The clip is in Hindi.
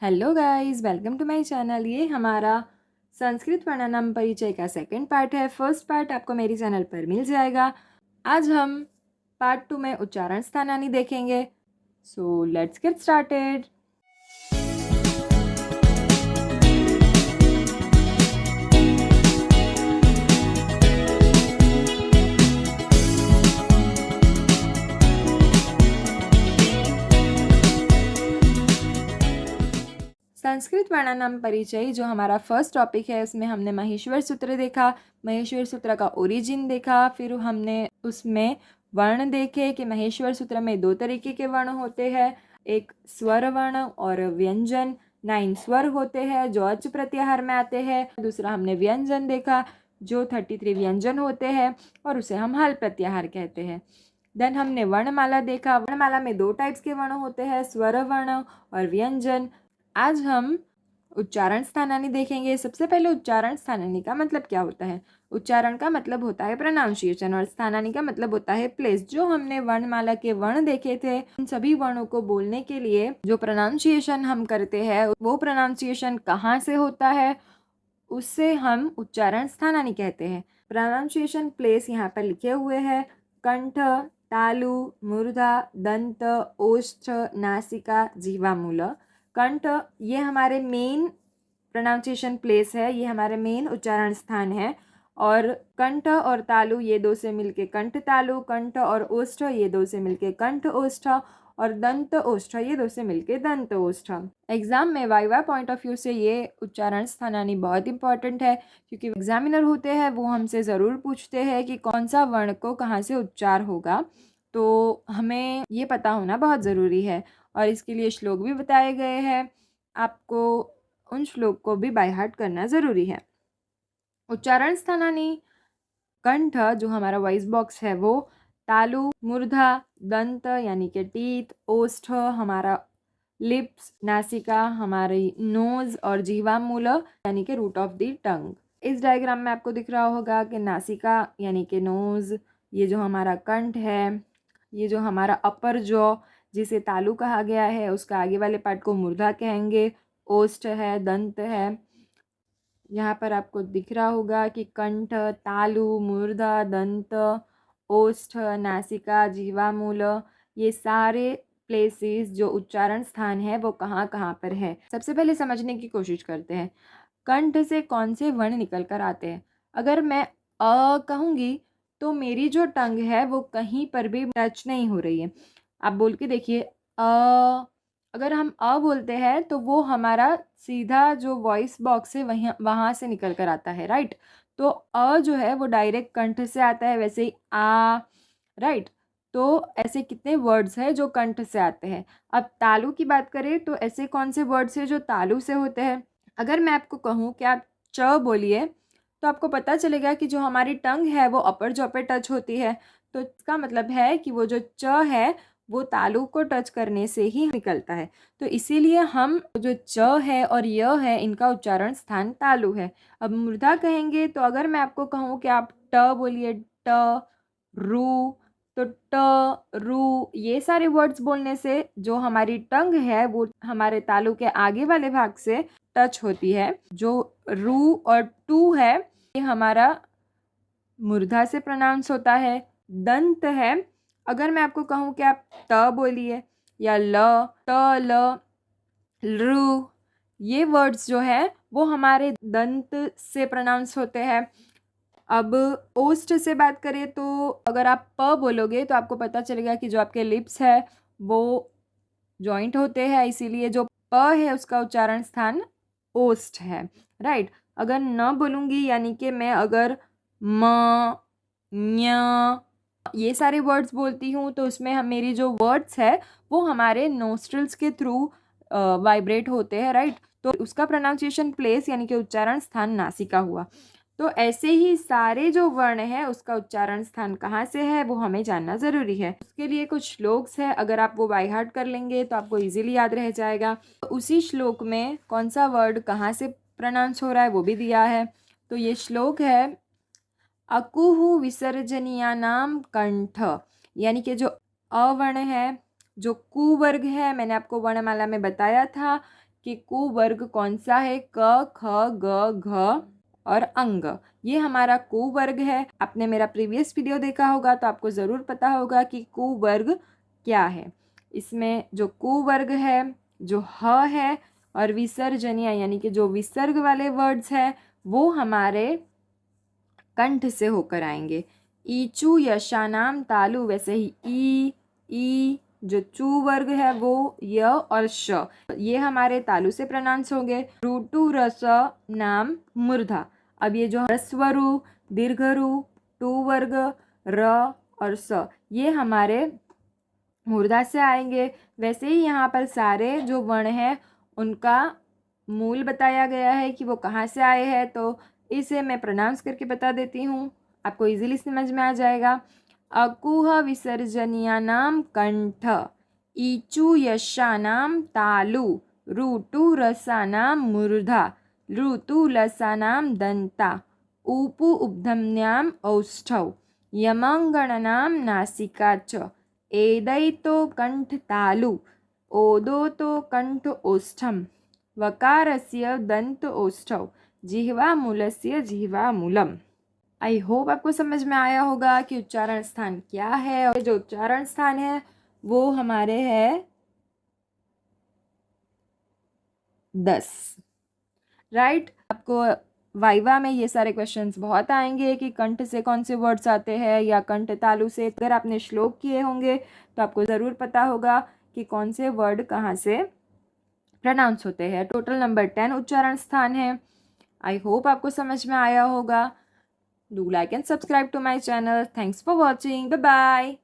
Hello guys, welcome to my channel. ये हमारा संस्कृत प्राणायाम परिचय का सेकंड पार्ट है। फर्स्ट पार्ट आपको मेरी चैनल पर मिल जाएगा। आज हम पार्ट 2 में उच्चारण स्थानानी देखेंगे। So let's get started. Sanskrit प्राणायाम परिचय जो हमारा फर्स्ट टॉपिक है, उसमें हमने महेश्वर सूत्र देखा, महेश्वर सूत्र का ओरिजिन देखा, फिर हमने उसमें वर्ण देखे कि महेश्वर सूत्र में 2 तरीके के वर्ण होते हैं, एक स्वर वर्ण और व्यंजन। 9 स्वर होते हैं जो अच प्रत्याहार में आते हैं। दूसरा हमने व्यंजन देखा जो 33 व्यंजन होते हैं और उसे हम हल प्रत्याहार कहते हैं। देन हमने वर्णमाला देखा। वर्णमाला में 2 टाइप्स के वर्ण होते हैं, स्वर वर्ण और व्यंजन। आज हम उच्चारण स्थानानी देखेंगे। सबसे पहले उच्चारण स्थानानी का मतलब क्या होता है। उच्चारण का मतलब होता है प्रोनाउंसिएशन और स्थानानी का मतलब होता है प्लेस। जो हमने वर्णमाला के वर्ण देखे थे, उन सभी वर्णों को बोलने के लिए जो प्रोनाउंसिएशन हम करते हैं, वो प्रोनाउंसिएशन कहाँ से होता है, उससे हम उच्चारण स्थानानी कहते हैं। प्रोनाउंसिएशन प्लेस यहाँ पर लिखे हुए हैं। कंठ, तालु, मूर्धा, दंत, ओष्ठ, नासिका, जीवामूल। कंठ ये हमारे मेन प्रोनाउंसिएशन प्लेस है, ये हमारे मेन उच्चारण स्थान है। और कंठ और तालु ये 2 से मिलके कंठ तालु, कंठ और ओष्ठ ये 2 से मिलके कंठ ओष्ठ, और दंत ओष्ठ ये 2 से मिलके दंत ओष्ठ। एग्जाम में वाइवा पॉइंट ऑफ व्यू से ये उच्चारण स्थानानी बहुत इंपॉर्टेंट है, क्योंकि एग्जामिनर होते हैं वो हमसे ज़रूर पूछते हैं कि कौन सा वर्ण को कहाँ से उच्चार होगा। तो हमें ये पता होना बहुत ज़रूरी है और इसके लिए श्लोक भी बताए गए हैं। आपको उन श्लोक को भी बाय हार्ट करना ज़रूरी है। उच्चारण स्थानानी कंठ जो हमारा वॉइस बॉक्स है वो, तालु, मूर्धा, दंत यानी कि टीथ, ओष्ठ हमारा लिप्स, नासिका हमारी नोज और जीवामूल यानी कि रूट ऑफ द टंग। इस डायग्राम में आपको दिख रहा होगा कि नासिका यानी कि नोज, ये जो हमारा कंठ है, ये जो हमारा अपर जॉ जिसे तालु कहा गया है, उसका आगे वाले पार्ट को मूर्धा कहेंगे। ओष्ठ है, दंत है। यहाँ पर आपको दिख रहा होगा कि कंठ, तालु, मूर्धा, दंत, ओष्ठ, नासिका, जीवामूल, ये सारे प्लेसेस जो उच्चारण स्थान है वो कहाँ कहाँ पर है। सबसे पहले समझने की कोशिश करते हैं, कंठ से कौन से वर्ण निकल कर आते हैं। अगर मैं अ कहूँगी तो मेरी जो टंग है वो कहीं पर भी टच नहीं हो रही है। आप बोल के देखिए अ। अगर हम अ बोलते हैं तो वो हमारा सीधा जो वॉइस बॉक्स है वहाँ से निकल कर आता है, राइट। तो अ जो है वो डायरेक्ट कंठ से आता है, वैसे ही आ, राइट। तो ऐसे कितने वर्ड्स हैं जो कंठ से आते हैं। अब तालु की बात करें तो ऐसे कौन से वर्ड्स हैं जो तालु से होते हैं। अगर मैं आपको कहूँ कि आप च बोलिए तो आपको पता चलेगा कि जो हमारी टंग है वो अपर जॉ पे टच होती है। तो इसका मतलब है कि वो जो च है वो तालु को टच करने से ही निकलता है। तो इसीलिए हम जो च है और य है इनका उच्चारण स्थान तालु है। अब मूर्धा कहेंगे तो अगर मैं आपको कहूँ कि आप ट बोलिए, ट, रू, तो ट, रू ये सारे वर्ड्स बोलने से जो हमारी टंग है वो हमारे तालु के आगे वाले भाग से टच होती है। जो रू और टू है ये हमारा मूर्धा से प्रोनाउंस होता है। दंत है, अगर मैं आपको कहूँ कि आप त बोलिए या ल, त, ल, लृ, ये वर्ड्स जो है वो हमारे दंत से प्रोनाउंस होते हैं। अब ओष्ठ से बात करें तो अगर आप प बोलोगे तो आपको पता चलेगा कि जो आपके लिप्स है वो जॉइंट होते हैं, इसीलिए जो प है उसका उच्चारण स्थान ओष्ठ है, राइट। अगर न बोलूँगी यानी कि मैं अगर म, ञ ये सारे वर्ड्स बोलती हूँ तो उसमें हम मेरी जो वर्ड्स है वो हमारे नोस्ट्रल्स के थ्रू वाइब्रेट होते हैं, राइट। तो उसका प्रोनाउंसिएशन प्लेस यानी कि उच्चारण स्थान नासिका हुआ। तो ऐसे ही सारे जो वर्ण है उसका उच्चारण स्थान कहाँ से है वो हमें जानना ज़रूरी है। उसके लिए कुछ श्लोक्स है, अगर आप वो बाय हार्ट कर लेंगे तो आपको इजीली याद रह जाएगा। तो उसी श्लोक में कौन सा वर्ड कहाँ से प्रोनाउंस हो रहा है वो भी दिया है। तो ये श्लोक है, अकुहु विसर्जनीयानाम कंठ, यानी कि जो अवर्ण है, जो कु वर्ग है, मैंने आपको वर्णमाला में बताया था कि कु वर्ग कौन सा है, क ख ग घ और अंग। ये हमारा कु वर्ग है। आपने मेरा प्रीवियस वीडियो देखा होगा तो आपको ज़रूर पता होगा कि कु वर्ग क्या है। इसमें जो कु वर्ग है, जो ह है और विसर्जनीय यानी कि जो विसर्ग वाले वर्ड्स है वो हमारे कंठ से होकर आएंगे। ईचू यशानाम तालु, वैसे ही ई जो चू वर्ग है वो य और श, ये हमारे तालु से प्रोनाउंस होंगे। रूटू रस नाम मूर्धा। अब ये जो ह्रस्वरु, दीर्घरु, टू वर्ग, र और स, ये हमारे मूर्धा से आएंगे। वैसे ही यहाँ पर सारे जो वर्ण हैं उनका मूल बताया गया है कि वो कहाँ से आए हैं, तो इसे मैं प्रोनाउंस करके बता देती हूँ, आपको इजीली समझ में आ जाएगा। अकुह विसर्जनीयानाम कंठ, ईचु यशानाम तालु, रूटु रसानाम मूर्धा, ऋतु लसानाम दंता, उपु उब्धम्याम औष्ठौ, यमंगणनाम नासिका च, एदैतो कंठ तालु, ओदोतो कंठ ओष्ठम, वकारस्य दंत ओष्ठौ, जिह्वामूलस्य जिह्वामूलम। आई होप आपको समझ में आया होगा कि उच्चारण स्थान क्या है। और जो उच्चारण स्थान है वो हमारे है 10, राइट। आपको वाइवा में ये सारे क्वेश्चंस बहुत आएंगे कि कंठ से कौन से वर्ड्स आते हैं या कंठ तालु से। अगर आपने श्लोक किए होंगे तो आपको ज़रूर पता होगा कि कौन से वर्ड कहाँ से प्रोनाउंस होते हैं। टोटल नंबर 10 उच्चारण स्थान है। आई होप आपको समझ में आया होगा। Do like and subscribe to my channel. Thanks for watching. Bye bye.